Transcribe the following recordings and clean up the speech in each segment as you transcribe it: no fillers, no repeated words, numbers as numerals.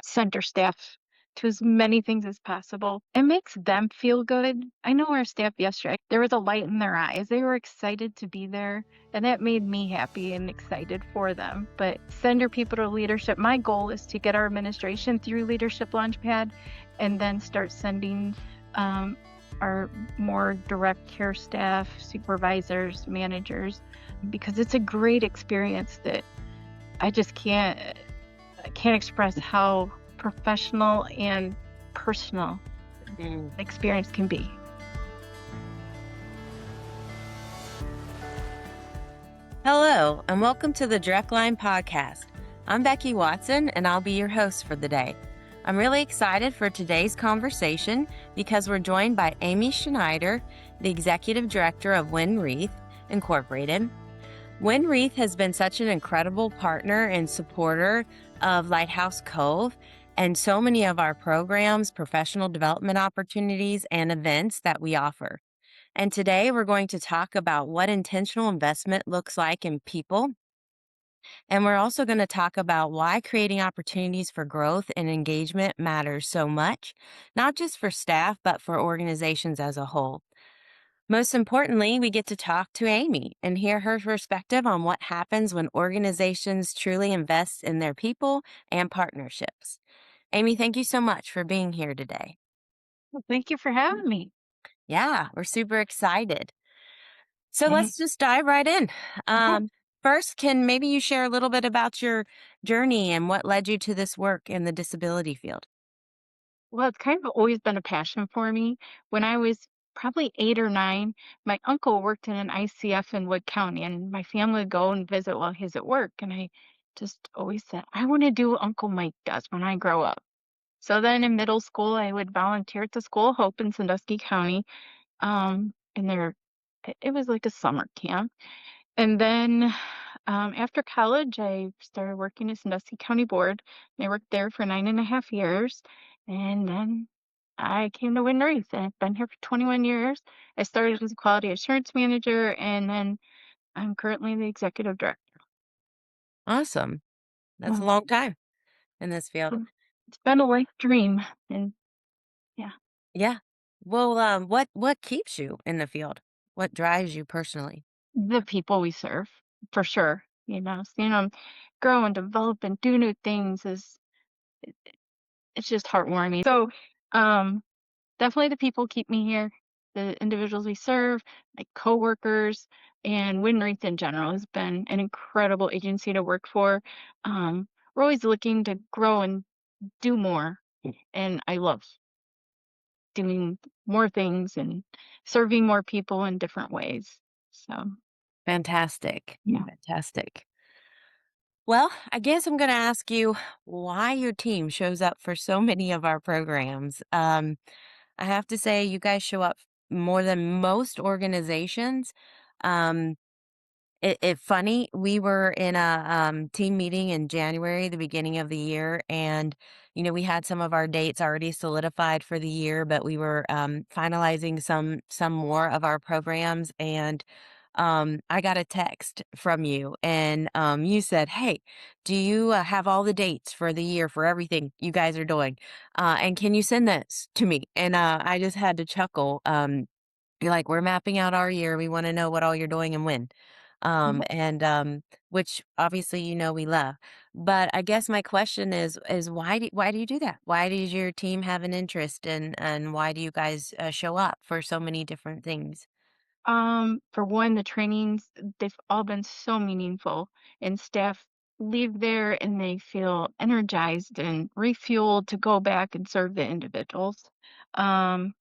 send our staff to as many things as possible. It makes them feel good. I know our staff yesterday, there was a light in their eyes. They were excited to be there, and that made me happy and excited for them. But send your people to leadership. My goal is to get our administration through Leadership Launchpad and then start sending um, our more direct care staff, supervisors, managers, because it's a great experience that I just can't express how professional and personal Mm. the experience can be. Hello, and welcome to the Direct Line Podcast. I'm Becky Watson, and I'll be your host for the day. I'm really excited for today's conversation because we're joined by Amy Schneider, the Executive Director of Wynn-Reeth, Incorporated. Wynn-Reeth has been such an incredible partner and supporter of Lighthouse Cove and so many of our programs, professional development opportunities, and events that we offer. And today we're going to talk about what intentional investment looks like in people. And we're also going to talk about why creating opportunities for growth and engagement matters so much, not just for staff, but for organizations as a whole. Most importantly, we get to talk to Amy and hear her perspective on what happens when organizations truly invest in their people and partnerships. Amy, thank you so much for being here today. Well, thank you for having me. Yeah, we're super excited. So Okay. let's just dive right in. Okay. First, can maybe you share a little bit about your journey and what led you to this work in the disability field? Well, it's kind of always been a passion for me. When I was probably 8 or 9, my uncle worked in an ICF in Wood County, and my family would go and visit while he's at work. And I just always said, I want to do what Uncle Mike does when I grow up. So then in middle school, I would volunteer at the School of Hope in Sandusky County. And it was like a summer camp. And then after college, I started working at Sandusky County Board. And I worked there for 9.5 years. And then I came to Wynn-Reeth, and I've been here for 21 years. I started as a quality assurance manager, and then I'm currently the executive director. Awesome. That's a Well, long time in this field. it's been a life dream. And yeah, Yeah. Well, what keeps you in the field? What drives you personally? the people we serve, for sure. Seeing them grow and develop and do new things it's just heartwarming. So, um, definitely the people keep me here, the individuals we serve, my coworkers, and Wynn-Reeth in general has been an incredible agency to work for. We're always looking to grow and do more, and I love doing more things and serving more people in different ways. So, Fantastic. yeah. Fantastic. Well, I guess I'm going to ask you why your team shows up for so many of our programs. I have to say, you guys show up more than most organizations. Um, it funny, we were in a team meeting in January, the beginning of the year, and we had some of our dates already solidified for the year, but we were finalizing some more of our programs, and I got a text from you, and you said, "Hey, do you have all the dates for the year for everything you guys are doing? And can you send this to me?" And I just had to chuckle. You're like, "We're mapping out our year. We want to know what all you're doing and when." And which obviously we love. But I guess my question is why do you do that? Why does your team have an interest and why do you guys show up for so many different things? For one, the trainings, they've all been so meaningful, and staff leave there and they feel energized and refueled to go back and serve the individuals. Um,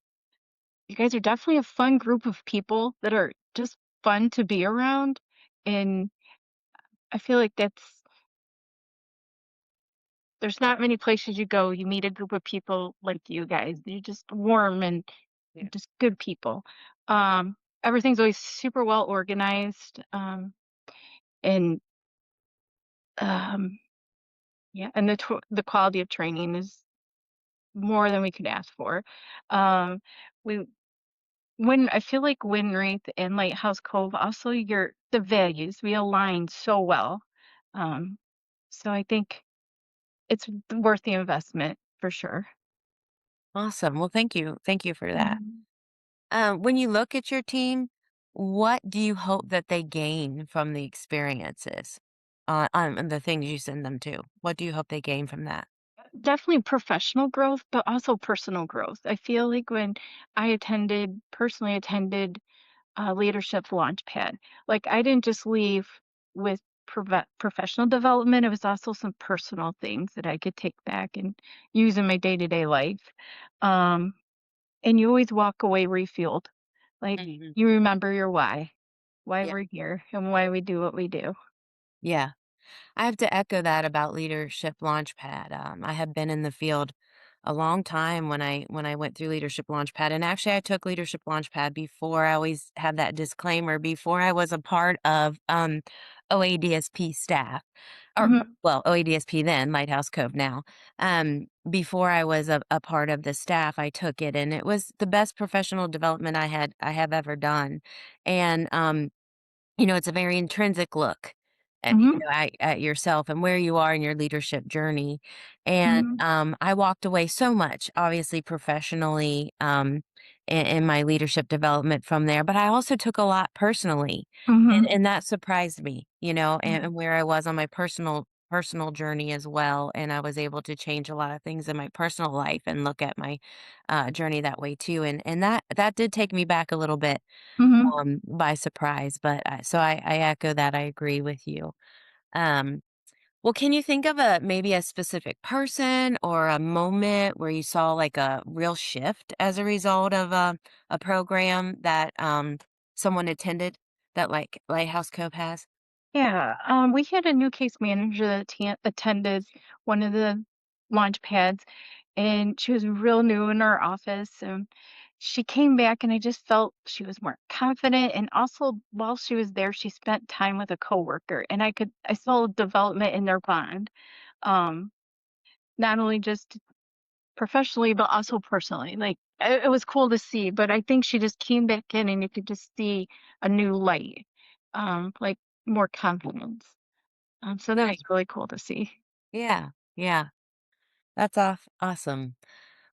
you guys are definitely a fun group of people that are just fun to be around. And I feel like there's not many places you go, you meet a group of people like you guys. You're just warm and Yeah. just good people. Um, Everything's always super well organized. And Um, yeah, and the quality of training is more than we could ask for. Um, we when I feel like Wynn-Reeth and Lighthouse Cove, also the values, we align so well. Um, so I think it's worth the investment for sure. Awesome. Well, thank you. Thank you for that. Mhm. When you look at your team, what do you hope that they gain from the experiences on the things you send them to? What do you hope they gain from that? Definitely professional growth, but also personal growth. I feel like when personally attended Leadership Launchpad, like I didn't just leave with professional development, it was also some personal things that I could take back and use in my day-to-day life. Um, and you always walk away refueled. Like Mhm. you remember your why Yeah. we're here and why we do what we do. Yeah. I have to echo that about Leadership Launchpad. I have been in the field a long time when I went through Leadership Launchpad, and actually I took Leadership Launchpad before. I always have that disclaimer before I was a part of OADSP staff, or Mhm. well, OADSP then, Lighthouse Cove now. Before I was a part of the staff, I took it, and it was the best professional development I have ever done, and it's a very intrinsic look Mhm. at yourself and where you are in your leadership journey. And Mhm. I walked away so much, obviously professionally, in my leadership development from there. But I also took a lot personally, Mhm. and that surprised me, Yeah. and where I was on my personal journey as well. And I was able to change a lot of things in my personal life and look at my journey that way too. And that did take me back a little bit Mhm. by surprise, but I echo that, I agree with you. Um, well, can you think of maybe a specific person or a moment where you saw, like, a real shift as a result of a program that, someone attended that, like, Lighthouse Cove has? Yeah, we had a new case manager that attended one of the launch pads, and she was real new in our office. And she came back, and I just felt she was more confident. And also, while she was there, she spent time with a coworker, and I saw development in their bond. Um, Not only just professionally, but also personally. Like it was cool to see, but I think she just came back in, and you could just see a new light, like more confidence. So that was Nice. really cool to see. Yeah, yeah, that's awesome.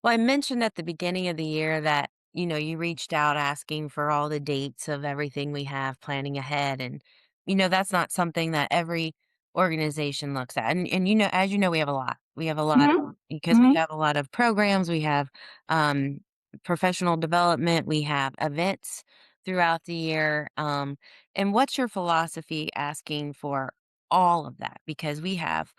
Well, I mentioned at the beginning of the year that, you reached out asking for all the dates of everything we have planning ahead. And, that's not something that every organization looks at. And as you know, we have a lot. We have a lot Mhm. because we Mhm. have a lot of programs, we have um, professional development, we have events throughout the year. And what's your philosophy asking for all of that? Because we have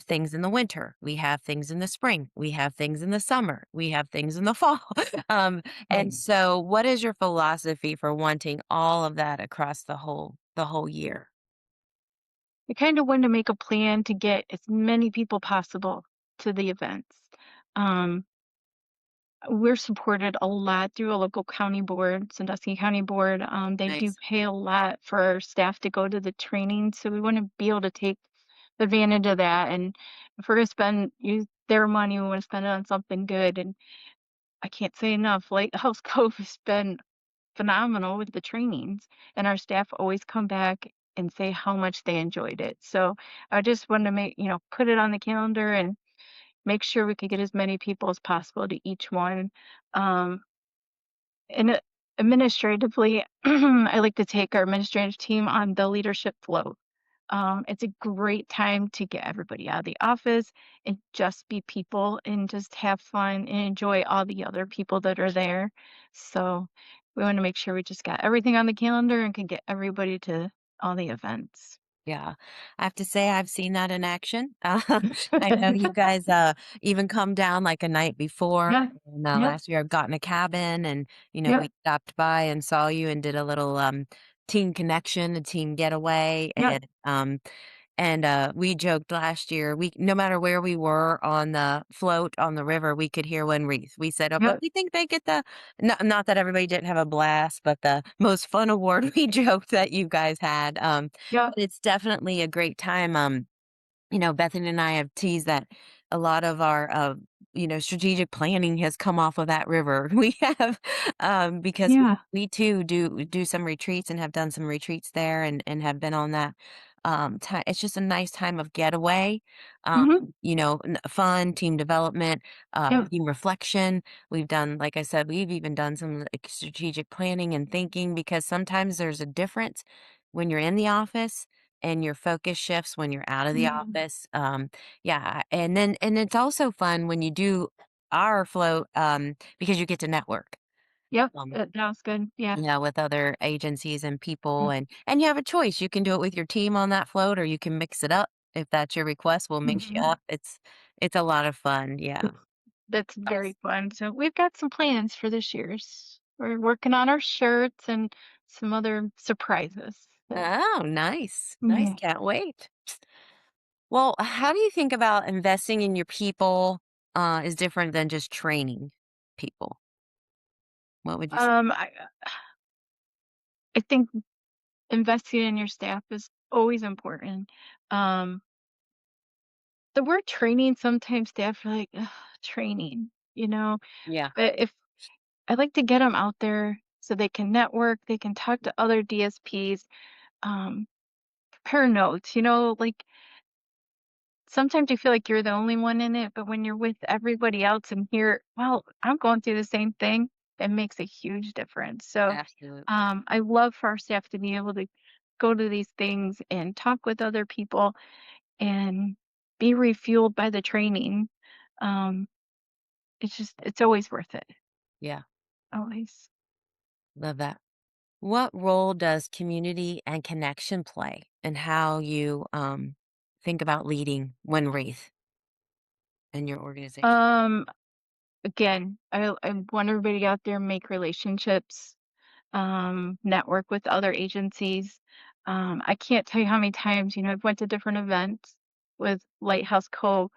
things in the winter, we have things in the spring, we have things in the summer, we have things in the fall. um, and Right. so what is your philosophy for wanting all of that across the whole year? I kind of wanted to make a plan to get as many people possible to the events. Um, we're supported a lot through a local county board, Sandusky County Board. They do Nice. pay a lot for our staff to go to the training, so we want to be able to take advantage of that. And if we're going to use their money, we want to spend it on something good. And I can't say enough. Lighthouse Cove has been phenomenal with the trainings, and our staff always come back and say how much they enjoyed it. So I just wanted to put it on the calendar and make sure we could get as many people as possible to each one. Um, and administratively, I like to take our administrative team on the leadership float. It's a great time to get everybody out of the office and just be people and just have fun and enjoy all the other people that are there. So we want to make sure we just got everything on the calendar and can get everybody to all the events. Yeah, I have to say I've seen that in action. I know you guys even come down like a night before. Yeah. And Yep. last year I got in a cabin, and we Yep. stopped by and saw you and did a little team connection, a team getaway, Yep. and we joked last year, we no matter where we were on the float on the river, we could hear Wynn-Reeth. We said, "Oh, but Yep. we think they get the," not that everybody didn't have a blast, but the most fun award we joked that you guys had. Yep. But it's definitely a great time. Bethany and I have teased that a lot of our, strategic planning has come off of that river. We have, because Yeah. we too do some retreats and have done some retreats there and have been on that It's just a nice time of getaway, um, Mhm. fun, team development, Yep. team reflection. We've done, like I said, we've even done some like strategic planning and thinking because sometimes there's a difference when you're in the office and your focus shifts when you're out of the Mhm. office. Yeah, and it's also fun when you do our float because you get to network. Yep. Um, That was good. Yeah. with other agencies and people, Mm. and you have a choice. You can do it with your team on that float, or you can mix it up. If that's your request, we'll mix you Mhm. up. It's a lot of fun. Yeah. That's very fun. So we've got some plans for this year's. We're working on our shirts and some other surprises. So, Oh, nice. Nice. yeah. Can't wait. Well, how do you think about investing in your people is different than just training people? What would you say? Um, I I think investing in your staff is always important. Um, the word training, sometimes staff are like, "Ugh, training, you know, Yeah. but if I like to get them out there so they can network, they can talk to other DSPs, um, compare notes, like sometimes you feel like you're the only one in it, but when you're with everybody else and hear, well, I'm going through the same thing, it makes a huge difference. So Absolutely. I love for our staff to be able to go to these things and talk with other people and be refueled by the training. Um, it's always worth it. Yeah. Always. Love that. What role does community and connection play in how you think about leading when Wreath in your organization? Um, Again, I want everybody out there make relationships, network with other agencies. I can't tell you how many times, I've went to different events with Lighthouse Co.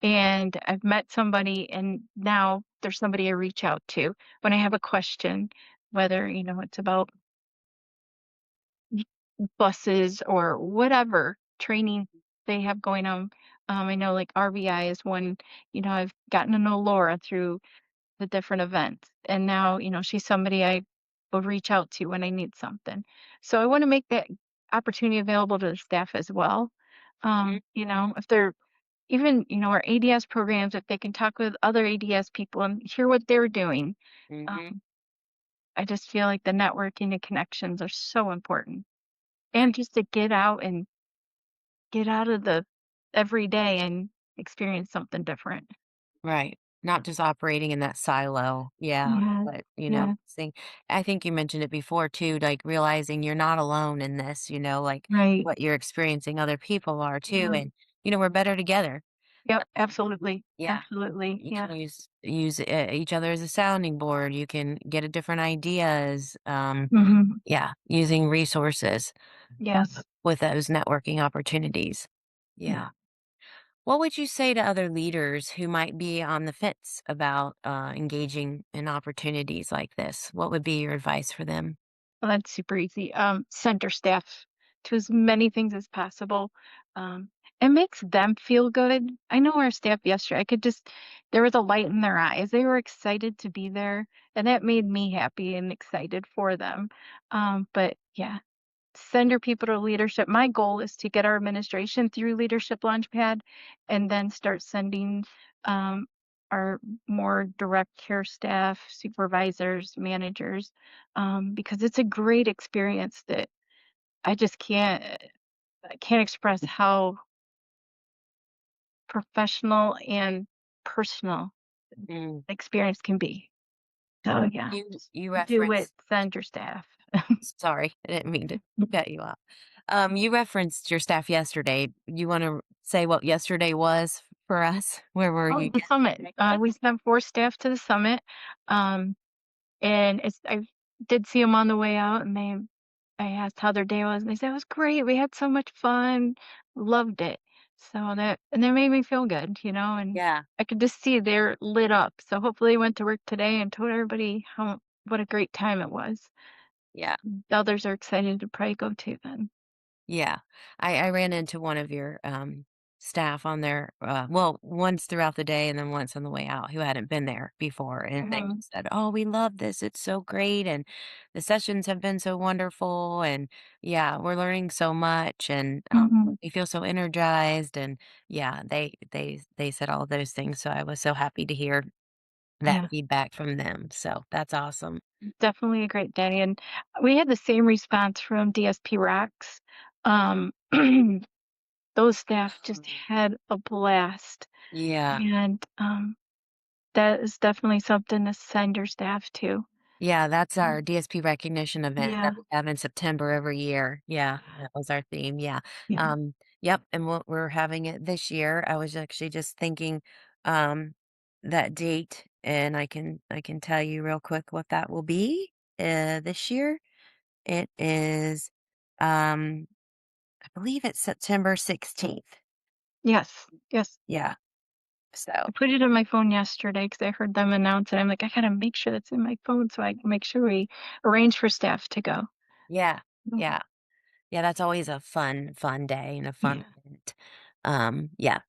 and I've met somebody and now there's somebody I reach out to when I have a question, whether, it's about buses or whatever training they have going on. I know like RVI is one, I've gotten to know Laura through the different events. And now, she's somebody I will reach out to when I need something. So I want to make that opportunity available to the staff as well. If they're even, our ADS programs, if they can talk with other ADS people and hear what they're doing. Mm-hmm. Um, I just feel like the networking and connections are so important. And just to get out of the everyday and experience something different. Right. Not just operating in that silo. Yeah. Yes. But, Yeah. I think you mentioned it before too, like realizing you're not alone in this, like Right. what you're experiencing, other people are too. Yeah. And, we're better together. Yep, absolutely, Yeah. absolutely, You yeah. can use each other as a sounding board. You can get a different ideas. Mhm. Yeah. Using resources Yes. with those networking opportunities. Yeah. Yeah. What would you say to other leaders who might be on the fence about engaging in opportunities like this? What would be your advice for them? Well, that's super easy. Center staff to as many things as possible. Um, it makes them feel good. I know our staff yesterday, there was a light in their eyes. They were excited to be there, and that made me happy and excited for them. But yeah, send your people to leadership. My goal is to get our administration through Leadership Launchpad and then start sending um, our more direct care staff, supervisors, managers, because it's a great experience that I just I can't express how professional and personal Mm. experience can be. So yeah, You just you do it, referenced send your staff. sorry, I didn't mean to cut you off. You referenced your staff yesterday. You want to say what yesterday was for us? Where were Oh, you the summit. yesterday? We sent 4 staff to the summit, and I did see them on the way out, and I asked how their day was, and they said, "It was great. We had so much fun. Loved it." So that made me feel good, and Yeah, I could just see they're lit up. So hopefully they went to work today and told everybody how what a great time it was. yeah, The others are excited to probably go too then. yeah. I ran into one of your staff on there, well, once throughout the day and then once on the way out who hadn't been there before, and they Mhm. just said, "Oh, we love this. It's so great, and the sessions have been so wonderful, and yeah, we're learning so much, and Mhm. we feel so energized." And yeah, they said all those things, so I was so happy to hear that Yeah. feedback from them. So that's awesome. Definitely a great day, and we had the same response from DSP Recs. Um, those staff just had a blast, Yeah. and, that is definitely something to send your staff to. Yeah, that's Mm. our DSP recognition event that Yeah, we have in September every year. Yeah, that was our theme, yeah. yeah. Yep, and we're having it this year. I was actually just thinking, um, that date, and I can tell you real quick what that will be, this year. It is, um, I believe it's September 16th. Yes, yes. Yeah, so I put it in my phone yesterday because I heard them announce it. I'm like, "I gotta make sure that's in my phone so I can make sure we arrange for staff to go." yeah, Mhm. yeah. Yeah, that's always a fun day and a fun Yeah. event. Yeah.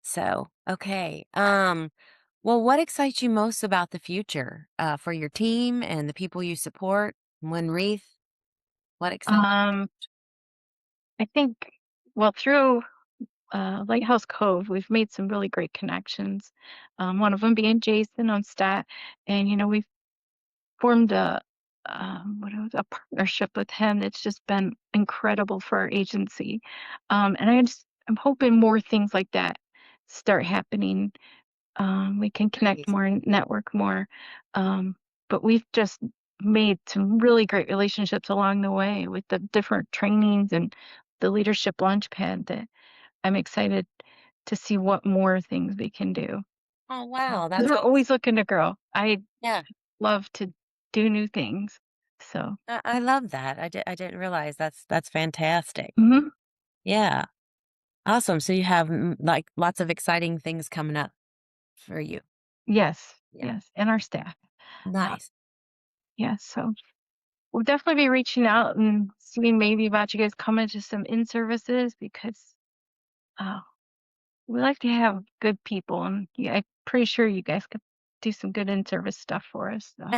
So, okay. Well, what excites you most about the future, for your team and the people you support? When Wreath, what excites Um, I think, well, through Lighthouse Cove, we've made some really great connections. One of them being Jason on stat, and we've formed a partnership with him. It's just been incredible for our agency, and I'm hoping more things like that start happening. We can connect you? more and network more, um, but we've just made some really great relationships along the way with the different trainings and the leadership launchpad that I'm excited to see what more things we can do. Oh, wow, 'Cause that's we're awesome. always looking to grow. I Yeah, love to do new things. So, I love that. I didn't realize that's fantastic. mhm. Yeah, awesome. So you have, like, lots of exciting things coming up for you. Yes, Yeah, yes, and our staff. Uh, nice. yeah, so we'll definitely be reaching out and seeing maybe about you guys coming to some in-services because, uh, we like to have good people, and, yeah, I'm pretty sure you guys could do some good in-service stuff for us, so,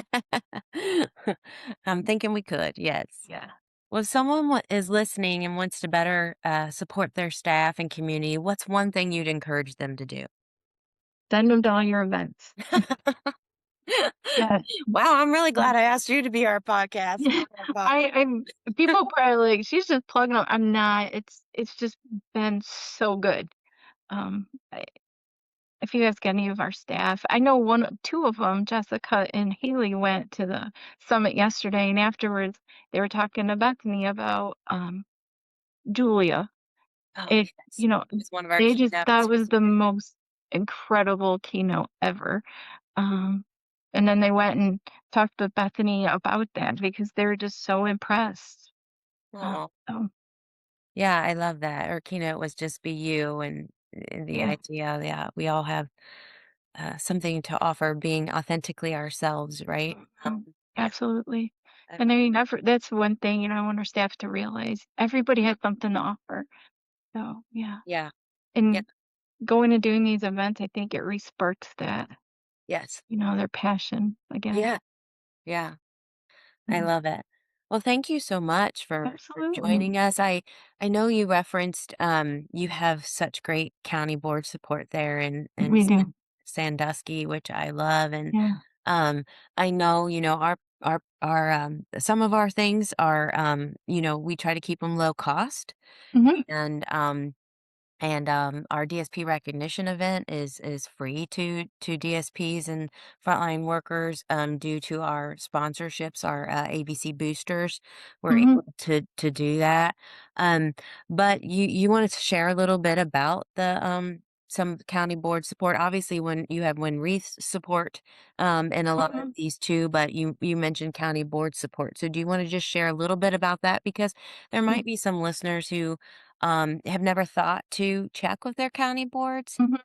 I'm thinking we could, yes. yeah. Well, if someone is listening and wants to better support their staff and community, what's one thing you'd encourage them to do? Send them to all your events. Yeah. Wow, I'm really glad I asked you to be our podcast. Yeah, Our pod- I'm people probably like, "She's just plugging them." I'm not. It's just been so good. I if you ask any of our staff, I know 2 of them, Jessica and Haley, went to the summit yesterday, and afterwards, they were talking to Bethany about, Julia. oh, It yes. you know, It was one of our they just keynote thought it was the speakers. most incredible keynote ever. Um, and then they went and talked with Bethany about that because they were just so impressed. Oh, So yeah, I love that. Our keynote was just be you, and the yeah, idea, yeah, we all have something to offer, being authentically ourselves, right? mhm, Yeah, absolutely. I And I love. mean, that's one thing, I want our staff to realize. Everybody has something to offer. So, yeah. Yeah, yeah, And going and doing these events, I think it resparks that, yes, their passion again. yeah, yeah. I Yeah, love it. Well, thank you so much for absolutely. joining us. I know you referenced you have such great county board support there in We do. Sandusky, which I love, and Yeah. um I know, our some of our things are we try to keep them low cost, Mhm, and our DSP recognition event is free to DSPs and frontline workers, due to our sponsorships, our ABC boosters. We're mhm, able to do that. Um, but you wanted to share a little bit about the some county board support. Obviously, when you have Wynn-Reeth support, in a lot of mhm, these too, but you mentioned county board support. So do you want to just share a little bit about that, because there yeah, might be some listeners who have never thought to check with their county boards. mhm.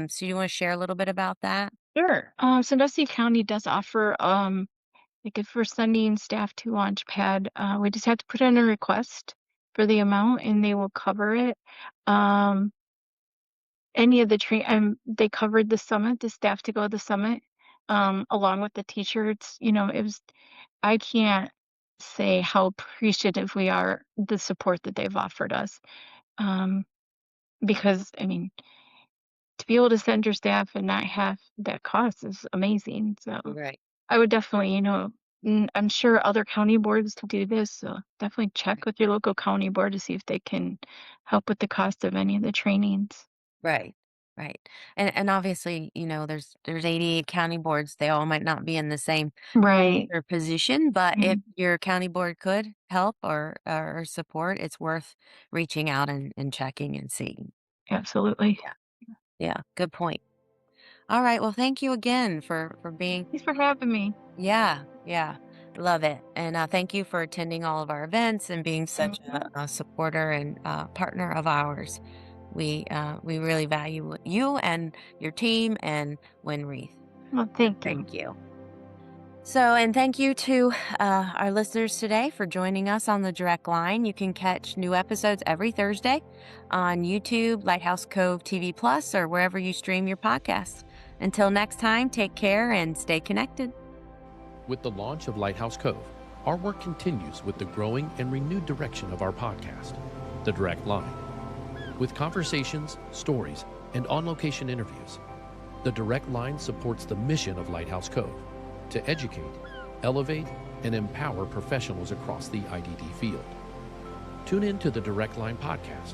So you want to share a little bit about that? Sure. Sandusky County does offer, like if we're sending staff to Launchpad, we just have to put in a request for the amount and they will cover it. Um, any of the they covered the summit, the staff to go to the summit, along with the teacher. It was I can't say how appreciative we are, the support that they've offered us. Um, because, I mean, to be able to send your staff and not have that cost is amazing. So Right. I would definitely, I'm sure other county boards do this. So definitely check with your local county board to see if they can help with the cost of any of the trainings. Right. Right. And obviously, there's 88 county boards. They all might not be in the same Right. or position, but if Mhm. your county board could help or support, it's worth reaching out and checking and seeing. Absolutely. Yeah. Yeah. Good point. All right. Well, thank you again for being. Thanks for having me. Yeah. Yeah. Love it. And thank you for attending all of our events and being such Mhm. a supporter and partner of ours. We really value you and your team and Wynn-Reeth. Well, So thank you. thank you. So, and thank you to our listeners today for joining us on the direct line. You can catch new episodes every Thursday on YouTube, Lighthouse Cove TV Plus, or wherever you stream your podcasts. Until next time, take care and stay connected. With the launch of Lighthouse Cove, our work continues with the growing and renewed direction of our podcast, The Direct Line. With conversations, stories, and on-location interviews, The Direct Line supports the mission of Lighthouse Cove to educate, elevate, and empower professionals across the IDD field. Tune in to the Direct Line podcast,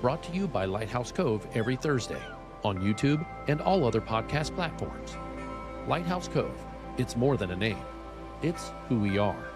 brought to you by Lighthouse Cove every Thursday on YouTube and all other podcast platforms. Lighthouse Cove, it's more than a name. It's who we are.